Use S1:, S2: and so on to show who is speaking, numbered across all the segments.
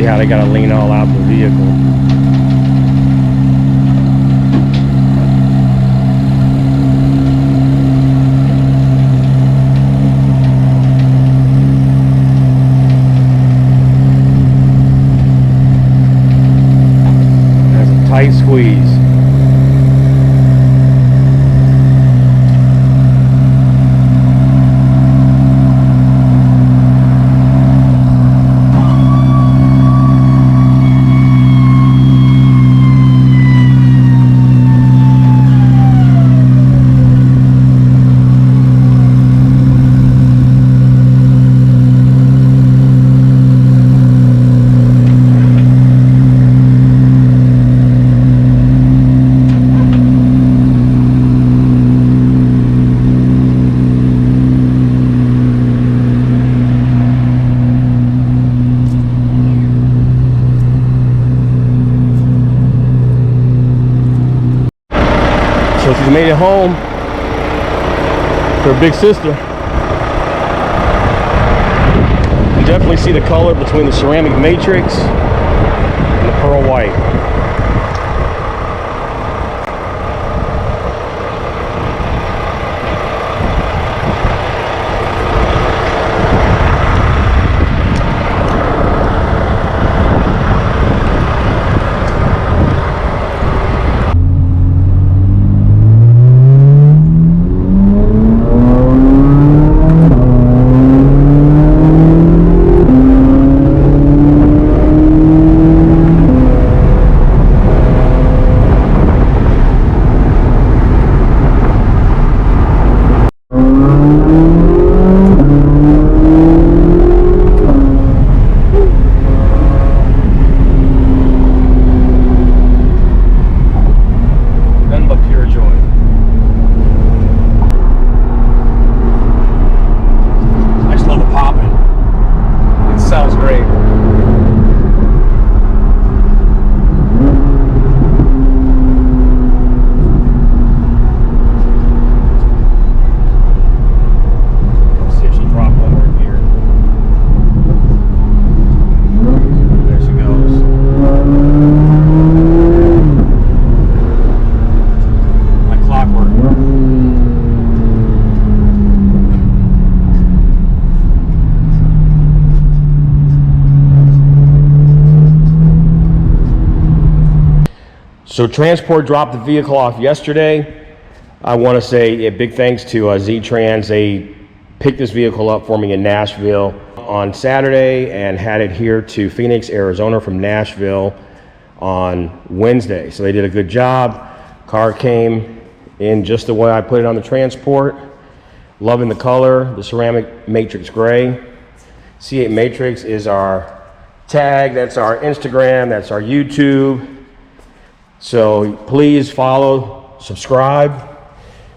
S1: how they gotta lean all out the vehicle. That's a tight squeeze. So she's made it home to her big sister. You definitely see the color between the ceramic matrix and the pearl white. So Transport dropped the vehicle off yesterday. I want to say a big thanks to Z-Trans. They picked this vehicle up for me in Nashville on Saturday and had it here to Phoenix, Arizona from Nashville on Wednesday. So they did a good job. Car came in just the way I put it on the Transport. Loving the color, the ceramic matrix gray. C8 Matrix is our tag, that's our Instagram, that's our YouTube. So please follow, subscribe.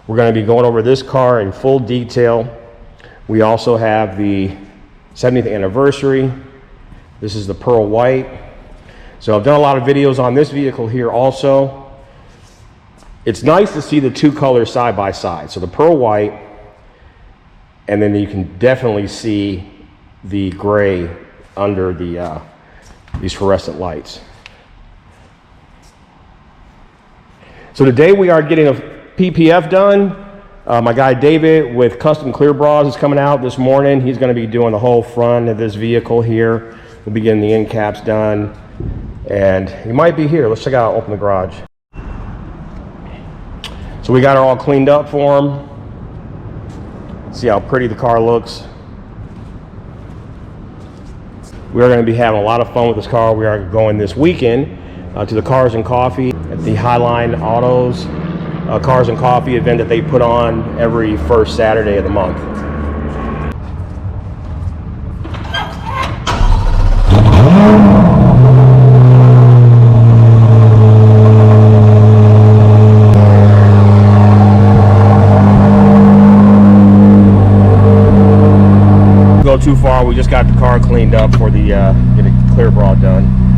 S1: We're going to be going over this car in full detail. We also have the 70th anniversary. This is the pearl white. So I've done a lot of videos on this vehicle here also. It's nice to see the two colors side by side. So the pearl white, and then you can definitely see the gray under the these fluorescent lights. So today we are getting a PPF done. My guy David with Custom Clear Bras is coming out this morning. He's going to be doing the whole front of this vehicle here. We'll be getting the end caps done. And he might be here. Let's check out, open the garage. So we got her all cleaned up for him. See how pretty the car looks. We are going to be having a lot of fun with this car. We are going this weekend to the Cars and Coffee at the Highline Autos Cars and Coffee event that they put on every first Saturday of the month. Go too far, we just got the car cleaned up for the get a clear bra done.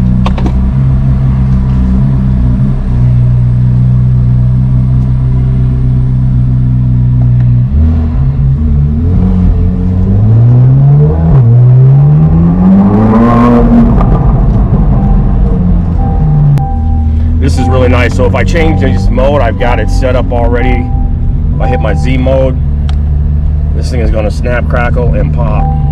S1: This is really nice. So if I change this mode, I've got it set up already. If I hit my Z mode, this thing is going to snap, crackle, and pop.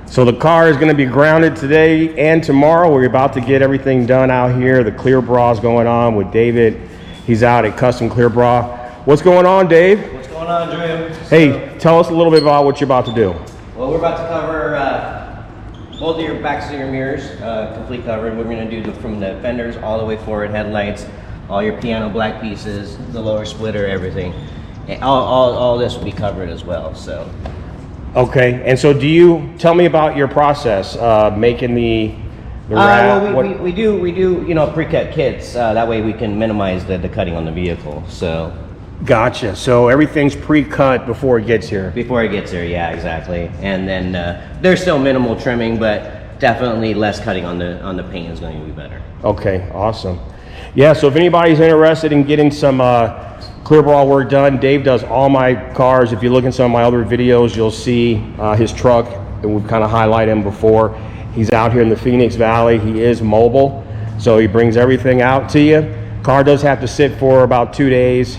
S1: So the car is going to be grounded today and tomorrow. We're about to get everything done out here. The clear bra is going on with David. He's out at Custom Clear Bra. What's going on, Dave?
S2: What's going on, Drew?
S1: Hey, tell us a little bit about what you're about to do.
S2: Well, we're about to cover both of your backs of your mirrors, complete cover. We're going to do from the fenders all the way forward, headlights, all your piano black pieces, the lower splitter, everything. And all this will be covered as well. So.
S1: Okay, and so do you tell me about your process making the wrap?
S2: Well, we do you know, pre-cut kits. That way we can minimize the cutting on the vehicle. So.
S1: Gotcha. So everything's pre-cut before it gets here.
S2: Before it gets here, yeah, exactly. And then there's still minimal trimming, but definitely less cutting on the paint is going to be better.
S1: Okay, awesome. Yeah, so if anybody's interested in getting some clear bra work done, Dave does all my cars. If you look in some of my other videos, you'll see his truck, and we've kind of highlighted him before. He's out here in the Phoenix Valley. He is mobile, so he brings everything out to you. Car does have to sit for about 2 days.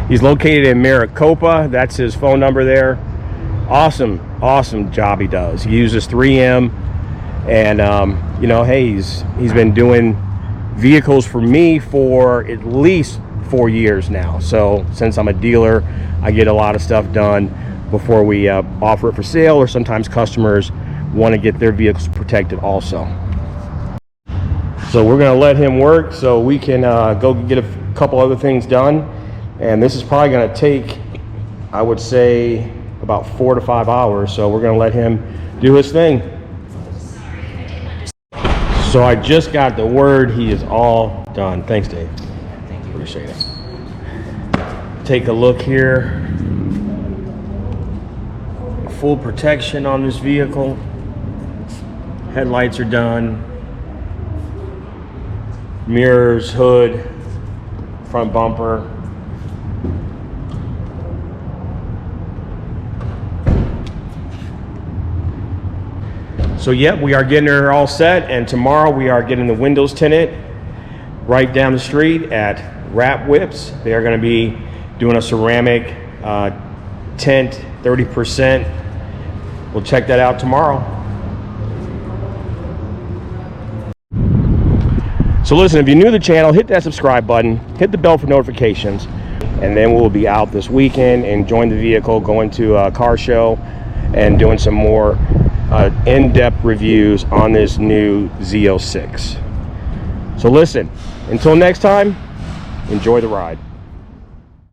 S1: He's located in Maricopa. That's his phone number there. Awesome job he does. He uses 3M, and you know, hey, he's been doing vehicles for me for at least 4 years now. So since I'm a dealer, I get a lot of stuff done before we offer it for sale, or sometimes customers want to get their vehicles protected also. So we're going to let him work so we can go get a couple other things done. And this is probably going to take, I would say, about 4 to 5 hours. So we're going to let him do his thing. So I just got the word he is all done. Thanks, Dave.
S2: Thank you.
S1: Appreciate it. Take a look here. Full protection on this vehicle. Headlights are done. Mirrors, hood, front bumper. So yeah, we are getting her all set, and tomorrow we are getting the windows tinted right down the street at Wrap Whips. They are going to be doing a ceramic tint, 30%. We'll check that out tomorrow. So listen, if you're new to the channel, hit that subscribe button, hit the bell for notifications, and then we'll be out this weekend enjoying the vehicle, going to a car show, and doing some more in-depth reviews on this new Z06. So listen, until next time, enjoy the ride.